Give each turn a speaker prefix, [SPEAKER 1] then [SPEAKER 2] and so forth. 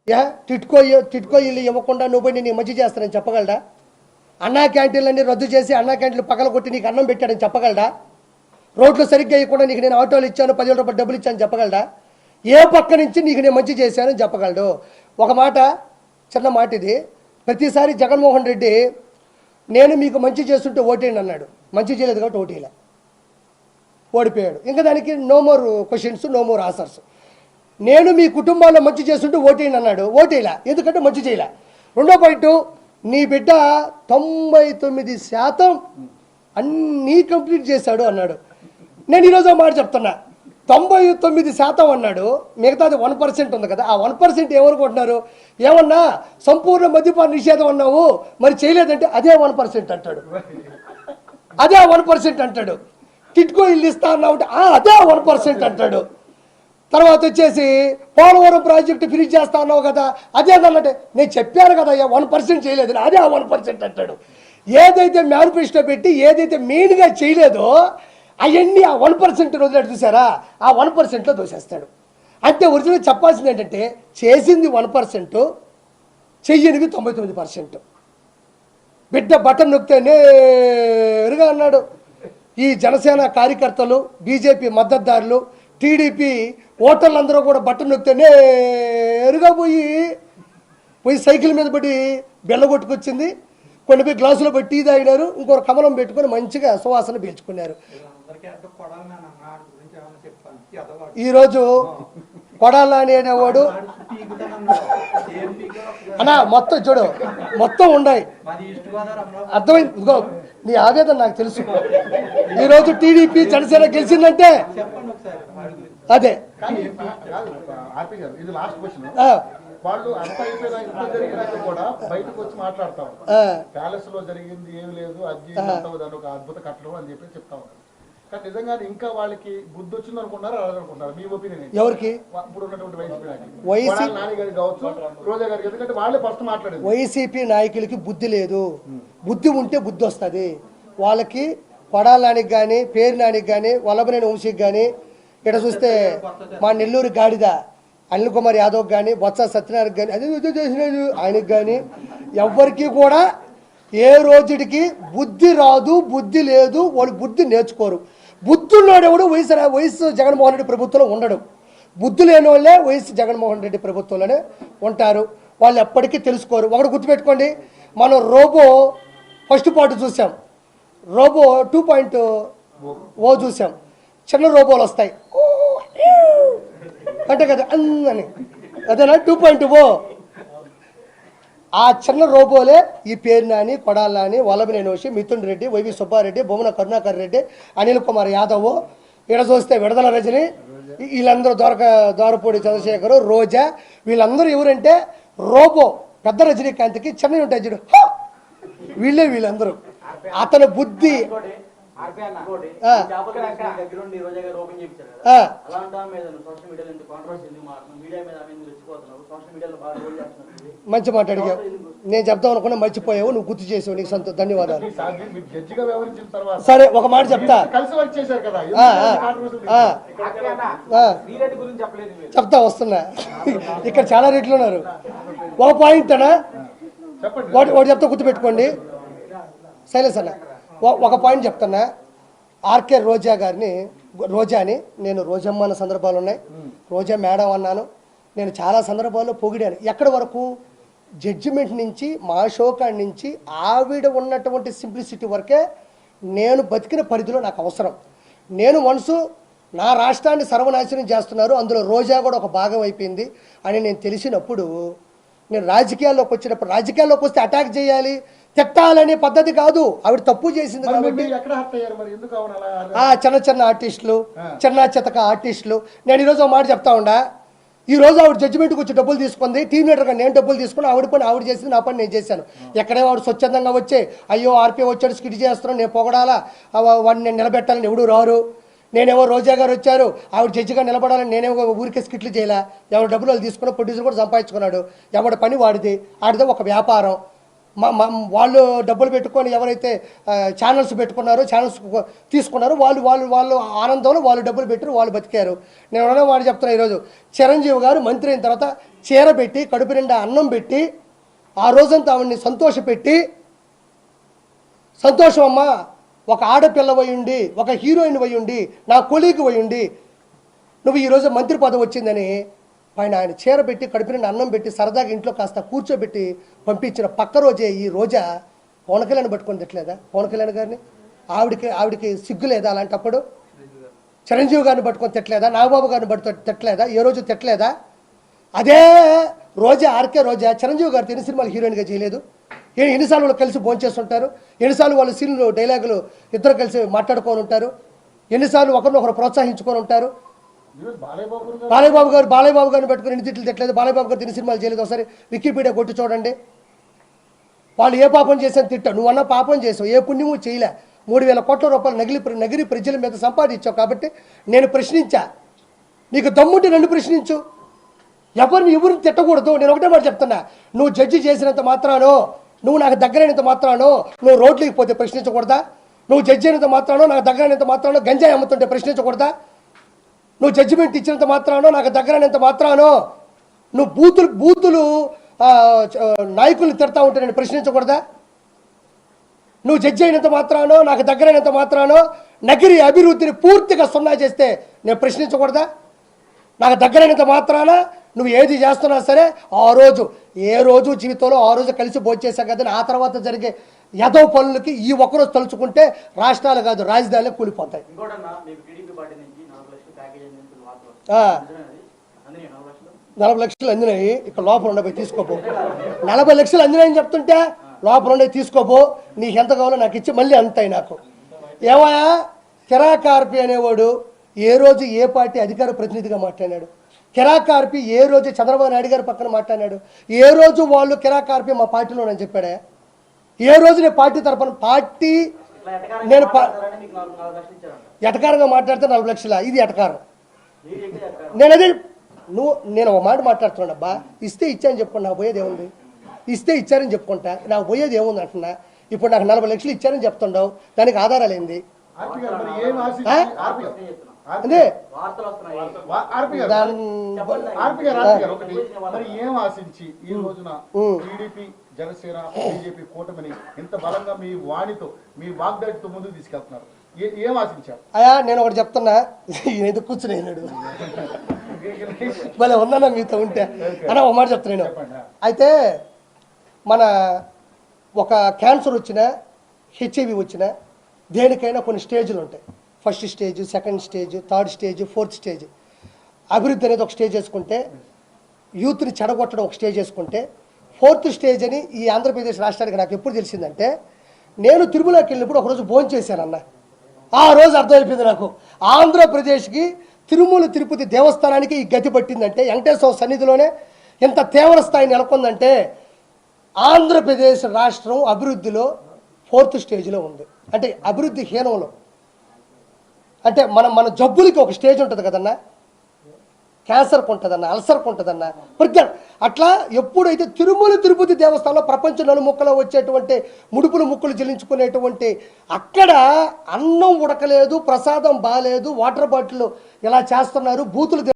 [SPEAKER 1] టిట్కో ఇల్లు ఇవ్వకుండా నువ్వు పోయి నేను మంచి చేస్తానని చెప్పగలడా? అన్నా క్యాంటీన్లన్నీ రద్దు చేసి అన్నా క్యాంటీన్లు పగలగొట్టి నీకు అన్నం పెట్టాడని చెప్పగలడా? రోడ్లు సరిగ్గా ఇవ్వకుండా నీకు నేను ఆటోలు ఇచ్చాను, 10,000 రూపాయలు డబ్బులు ఇచ్చాను చెప్పగలడా? ఏ పక్క నుంచి నీకు నేను మంచి చేశానని చెప్పగలడు? ఒక మాట, చిన్న మాట ఇది. ప్రతిసారి జగన్మోహన్ రెడ్డి నేను మీకు మంచి చేస్తుంటే ఓటేయండి అన్నాడు. మంచి చేయలేదు కాబట్టి ఓటేయలే, ఓడిపోయాడు. ఇంకా దానికి no more questions, no more answers. నేను మీ కుటుంబాల్లో మంచి చేస్తుంటే ఓటేయండి అన్నాడు, ఓటేయలే, ఎందుకంటే మంచి చేయలే. రెండో పాయింట్, నీ బిడ్డ 99% అన్నీ కంప్లీట్ చేశాడు అన్నాడు. నేను ఈరోజు మాట చెప్తున్నా, 99% అన్నాడు, మిగతాది 1% ఉంది కదా, ఆ 1% ఏమనుకుంటున్నారు? ఏమన్నా సంపూర్ణ మద్యపాన నిషేధం అన్నావు, మరి చేయలేదంటే అదే 1% అంటాడు, అదే 1% అంటాడు. టిట్కో ఇల్లు ఇస్తా అన్నావు అంటే అదే 1% అంటాడు. తర్వాత వచ్చేసి పోలవరం ప్రాజెక్టు ఫినిష్ చేస్తా అన్నావు కదా, అదేదన్నట్టే నేను చెప్పాను కదా 1% చేయలేదు, అదే 1% అంటాడు. ఏదైతే మేనిఫెస్టో పెట్టి ఏదైతే మెయిన్గా చేయలేదో అవన్నీ ఆ 1% రోజులు చూసారా, ఆ 1%లో దోసేస్తాడు. అంటే ఒరిజినల్ చెప్పాల్సింది ఏంటంటే చేసింది 1%, చెయ్యనివి 99%. బిడ్డ బటన్ నొక్కితే నేరుగా అన్నాడు. ఈ జనసేన కార్యకర్తలు, బీజేపీ మద్దతుదారులు, టీడీపీ ఓటర్లందరూ కూడా బటన్ నొక్కితే నేరుగా పోయి సైకిల్ మీద పడి బెల్ల కొట్టుకొచ్చింది. కొన్ని పోయి గ్లాసులో పెట్టి టీ తాగినారు, ఇంకొక కమలం పెట్టుకొని మంచిగా సువాసన పీల్చుకున్నారు. ఈరోజు కొడాలని అనేవాడు అన్నా మొత్తం చూడు, మొత్తం ఉన్నాయి, అర్థమైంది. ఇదిగో నీ ఆవేదన నాకు తెలుసు. ఈరోజు టీడీపీ జనసేన గెలిచిందంటే అదే.
[SPEAKER 2] వాళ్ళు అంత అయిపోయినా ఇంత జరిగినాక కూడా బయటకు వచ్చి మాట్లాడతా ఉంటారు. ప్యాలెస్ లో జరిగింది ఏమి లేదు, అది దాని ఒక అద్భుత కట్టడం అని చెప్పి చెప్తా ఉంటారు. కానీ నిజంగా ఇంకా వాళ్ళకి బుద్ధి వచ్చింది అనుకుంటారు, అనుకుంటారు. మీ ఒపీనియన్ ఎవరికి? ఇప్పుడు ఉన్నటువంటి వైసీపీ నాయకులు కావచ్చు, రోజా గారికి, ఎందుకంటే వాళ్ళే ఫస్ట్ మాట్లాడేది.
[SPEAKER 1] వైసీపీ నాయకులకి బుద్ధి లేదు. బుద్ధి ఉంటే బుద్ధి వస్తుంది వాళ్ళకి. కొడాలానికి కానీ, పేరు నానికి కానీ, వల్లభనేని వంశీకి కానీ, ఇక్కడ చూస్తే మా నెల్లూరు గాడిద అనిల్ కుమార్ యాదవ్ కానీ, బొత్స సత్యనారాయణ కానీ, అదే చేసినాడు ఆయనకి కానీ, ఎవరికి కూడా ఏ రోజుడికి బుద్ధి రాదు, బుద్ధి లేదు, వాళ్ళు బుద్ధి నేర్చుకోరు. బుద్ధుల్లోడెవడు వైఎస్ జగన్మోహన్ రెడ్డి ప్రభుత్వంలో ఉండడు. బుద్ధి లేని వాళ్ళే వైఎస్ జగన్మోహన్ రెడ్డి ప్రభుత్వంలోనే ఉంటారు. వాళ్ళు ఎప్పటికీ తెలుసుకోరు. ఒకటి గుర్తుపెట్టుకోండి, మనం రోబో ఫస్ట్ పార్ట్ చూసాం, రోబో 2.0 చూసాం. చిన్న రోబోలు వస్తాయి అంటే కదా అని, అదేనా 2.0. ఆ చిన్న రోబోలే ఈ పేరు నాని, కొడాలని, వల్లభనేని వంశీ, మిథున్ రెడ్డి, వైవి సుబ్బారెడ్డి, బొమ్మన కరుణాకర్ రెడ్డి, అనిల్ కుమార్ యాదవ్, ఇక్కడ చూస్తే విడుదల రజని, వీళ్ళందరూ దోరపూడి చంద్రశేఖరు, రోజా, వీళ్ళందరూ ఎవరంటే రోబో. పెద్ద రజనీకాంత్కి చిన్న ఉంటాయి చూడు, వీళ్ళందరూ. అతని బుద్ధి మంచి మాట అడిగావు. నేను చెప్తాం అనుకున్నా, మర్చిపోయావు, నువ్వు గుర్తు చేసావు, నీకు సంతో ధన్యవాదాలు. సరే ఒక మాట చెప్తా, చెప్తా వస్తున్నా. ఇక్కడ చాలా రేట్లు ఉన్నారు. ఒక పాయింట్ అన్నా, ఒకటి చెప్తా గుర్తుపెట్టుకోండి. శైలేష్ అన్న ఒక పాయింట్ చెప్తున్నా. ఆర్కే రోజాని నేను రోజమ్మ అన్న సందర్భాలు ఉన్నాయి, రోజా మేడం అన్నాను, నేను చాలా సందర్భాల్లో పొగిడాను. ఎక్కడి వరకు? జడ్జిమెంట్ నుంచి, మా షోకాడి నుంచి, ఆవిడ ఉన్నటువంటి సింప్లిసిటీ వరకే నేను బతికిన పరిధిలో నాకు అవసరం. నేను మనసు నా రాష్ట్రాన్ని సర్వనాశనం చేస్తున్నారు, అందులో రోజా కూడా ఒక భాగం అయిపోయింది అని నేను తెలిసినప్పుడు, నేను రాజకీయాల్లోకి వచ్చినప్పుడు, రాజకీయాల్లోకి వస్తే అటాక్ చేయాలి, తిట్టాలనే పద్ధతి కాదు. ఆవిడ తప్పు చేసింది కాబట్టి చిన్న ఆర్టిస్టులు, చిన్న చితక ఆర్టిస్టులు. నేను ఈరోజు ఒక మాట చెప్తా ఉండా, ఈరోజు ఆవిడ జడ్జిమెంట్కి వచ్చి డబ్బులు తీసుకుంది, టీం లీడర్గా నేను డబ్బులు తీసుకుని, ఆవిడ పని ఆవిడ చేసింది, నా పని నేను చేశాను. ఎక్కడే వాడు స్వచ్ఛందంగా వచ్చే అయ్యో ఆర్పీ వచ్చాడు స్కిట్ చేస్తున్నాను, నేను పొగడాలా, వాడిని నేను నిలబెట్టాలని ఎవడు రారు. నేనేమో రోజా గారు వచ్చారు, ఆవిడ జడ్జిగా నిలబడాలని నేనేమో ఊరికే స్కిట్లు చేయాలా. ఎవరు డబ్బులు వాళ్ళు తీసుకున్న ప్రొడ్యూసర్ కూడా సంపాదించుకున్నాడు, ఎవడి పని వాడిది, ఆడితే ఒక వ్యాపారం. వాళ్ళు డబ్బులు పెట్టుకొని ఎవరైతే ఛానల్స్ పెట్టుకున్నారో ఛానల్స్ తీసుకున్నారో వాళ్ళు ఆనందంలో వాళ్ళు డబ్బులు పెట్టారు, వాళ్ళు బతికారు. నేను అన్న మాట చెప్తున్నా, ఈరోజు చిరంజీవి గారు మంత్రి అయిన తర్వాత చీర పెట్టి కడుపు నిండా అన్నం పెట్టి ఆ రోజంతా ఆవిడ్ని సంతోషపెట్టి, సంతోషం అమ్మా ఒక ఆడపిల్ల ఉండి ఒక హీరోయిన్ ఉండి నా కొలీగ్ ఉండి నువ్వు ఈరోజు మంత్రి పదవి వచ్చిందని ఆయన చీర పెట్టి కడుపు నిండా అన్నం పెట్టి సరదాగా ఇంట్లో కాస్త కూర్చోబెట్టి పంపించిన పక్క రోజే ఈ రోజా పవన్ కళ్యాణ్ పట్టుకొని తిట్టలేదా? పవన్ కళ్యాణ్ గారిని ఆవిడికి సిగ్గు లేదా? అలాంటప్పుడు చిరంజీవి గారిని పట్టుకొని తిట్టలేదా? నాగబాబు గారిని పట్టుకొని తిట్టలేదా? ఏ రోజు తిట్టలేదా? అదే రోజా, ఆర్కే రోజా చిరంజీవి గారితో ఎన్ని సినిమాలు హీరోయిన్గా చేయలేదు? ఎన్నిసార్లు వాళ్ళు కలిసి భోంచేస్తుంటారు, ఎన్నిసార్లు వాళ్ళు సీన్లు డైలాగులు ఇద్దరు కలిసి మాట్లాడుకొని ఉంటారు, ఎన్నిసార్లు ఒకరినొకరు ప్రోత్సహించుకొని ఉంటారు. బాలయ్యబాబు గారిని పెట్టుకుని ఎన్ని తిట్లు తిట్టలేదు? బాలయ్యబాబు గారు ఎన్ని సినిమాలు చేయలేదు? ఒకసారి వికీపీడియా కొట్టి చూడండి. వాళ్ళు ఏ పాపం చేశాను తిట్టా, నువ్వన్నా పాపం చేసావు, ఏ పుణ్యము చేయలే. 3,000 కోట్ల రూపాయలు నగిరి ప్రజల మీద సంపాదించావు. కాబట్టి నేను ప్రశ్నించా, నీకు దమ్ముంటే నన్ను ప్రశ్నించు, ఎవరిని తిట్టకూడదు. నేను ఒకటే మాట చెప్తున్నా, నువ్వు జడ్జి చేసినంత మాత్రానో, నువ్వు నాకు దగ్గరైనంత మాత్రానో నువ్వు రోడ్లకి పోతే ప్రశ్నించకూడదా? నువ్వు జడ్జి అయినంత మాత్రానో, నాకు దగ్గరైనంత మాత్రానో గంజాయి అమ్ముతుంటే ప్రశ్నించకూడదా? నువ్వు జడ్జిమెంట్ ఇచ్చినంత మాత్రానో, నాకు దగ్గరైనంత మాత్రానో నువ్వు బూతులు నాయకుల్ని తిడతా ఉంటే నేను ప్రశ్నించకూడదా? నువ్వు జడ్జి అయినంత మాత్రానో, నాకు దగ్గరైనంత మాత్రానో నగిరి అభివృద్ధిని పూర్తిగా సున్నా చేస్తే నేను ప్రశ్నించకూడదా? నాకు దగ్గరైనంత మాత్రాన నువ్వు ఏది చేస్తున్నా సరే ఏ రోజు జీవితంలో ఆ రోజు కలిసి భోంచేసాం కదా, ఆ తర్వాత జరిగే యదో పనులకి ఈ ఒక్కరోజు తలుచుకుంటే రాష్ట్రాలు కాదు రాజధానులే కూలిపోతాయి. 40 లక్షలు అందినాయి, ఇక్కడ లోపల ఉండబోయి తీసుకోపో. 40 లక్షలు అందినాయని చెప్తుంటే లోపల ఉండే తీసుకోపో, నీకు ఎంత కావాలో నాకు ఇచ్చి మళ్ళీ అంతాయి నాకు. ఏమయ్యా కిరాకార్పి అనేవాడు ఏ రోజు ఏ పార్టీ అధికార ప్రతినిధిగా మాట్లాడాడు? కిరాకార్పి ఏ రోజు చంద్రబాబు నాయుడు గారి పక్కన మాట్లాడాడు? ఏ రోజు వాళ్ళు కిరాకార్పి మా పార్టీలోనని చెప్పాడా? ఏ రోజు నేను పార్టీ తరఫున నేను ఎటకారంగా మాట్లాడితే 40 లక్షల, ఇది ఎటకారం. నేను ఒక మాట మాట్లాడుతున్నాను, అబ్బా ఇస్తే ఇచ్చాను చెప్పుకుంటా, నాకు పోయేది ఏముంది? ఇస్తే ఇచ్చారని చెప్పుకుంటా, నాకు పోయేది ఏముంది అంటున్నా. ఇప్పుడు నాకు 40 లక్షలు ఇచ్చారని చెప్తుండవు, దానికి ఆధారాలు ఏంది? అదే
[SPEAKER 2] ఏం ఆశించి ఈ రోజున టీడీపీ జనసేన బీజేపీ కూటమిని ఇంత బలంగా మీ వాణితో మీ వాగ్దాటితో ముందుకు తీసుకెళ్తున్నారు? ఏం ఆశించారు?
[SPEAKER 1] అయ్యా నేను ఒకటి చెప్తున్నా, ఎందుకు కూర్చున్నాడు భలే ఉందన్నా మీతో ఉంటే అన్న ఒక మాట చెప్తున్నాను. అయితే మన ఒక క్యాన్సర్ వచ్చినా, హెచ్ఐవి వచ్చినా దేనికైనా కొన్ని స్టేజ్లు ఉంటాయి. First stage, second stage, third stage, fourth stage. అభివృద్ధి అనేది ఒక స్టేజ్ వేసుకుంటే, యూత్ని చెడగొట్టడం ఒక స్టేజ్ వేసుకుంటే, ఫోర్త్ స్టేజ్ అని ఈ ఆంధ్రప్రదేశ్ రాష్ట్రానికి నాకు ఎప్పుడు తెలిసిందంటే, నేను తిరుమలకి వెళ్ళినప్పుడు ఒకరోజు భోజనం చేశానన్న. ఆ రోజు అర్థమైపోయింది నాకు, ఆంధ్రప్రదేశ్కి తిరుమల తిరుపతి దేవస్థానానికి ఈ గతి పట్టిందంటే, వెంకటేశ్వర సన్నిధిలోనే ఎంత తీవ్ర స్థాయి నెలకొందంటే, ఆంధ్రప్రదేశ్ రాష్ట్రం అభివృద్ధిలో 4th స్టేజ్లో ఉంది. అంటే అభివృద్ధి హీనంలో, అంటే మన జబ్బులకి ఒక స్టేజ్ ఉంటుంది కదన్నా, క్యాన్సర్కి ఉంటుందన్న, అల్సర్కి ఉంటుందన్న, అట్లా ఎప్పుడైతే తిరుమల తిరుపతి దేవస్థానంలో ప్రపంచ నలుముక్కలో వచ్చేటువంటి ముక్కులు చెల్లించుకునేటువంటి అక్కడ అన్నం ఉడకలేదు, ప్రసాదం బాగాలేదు, వాటర్ బాటిల్ ఇలా చేస్తున్నారు, బూతులు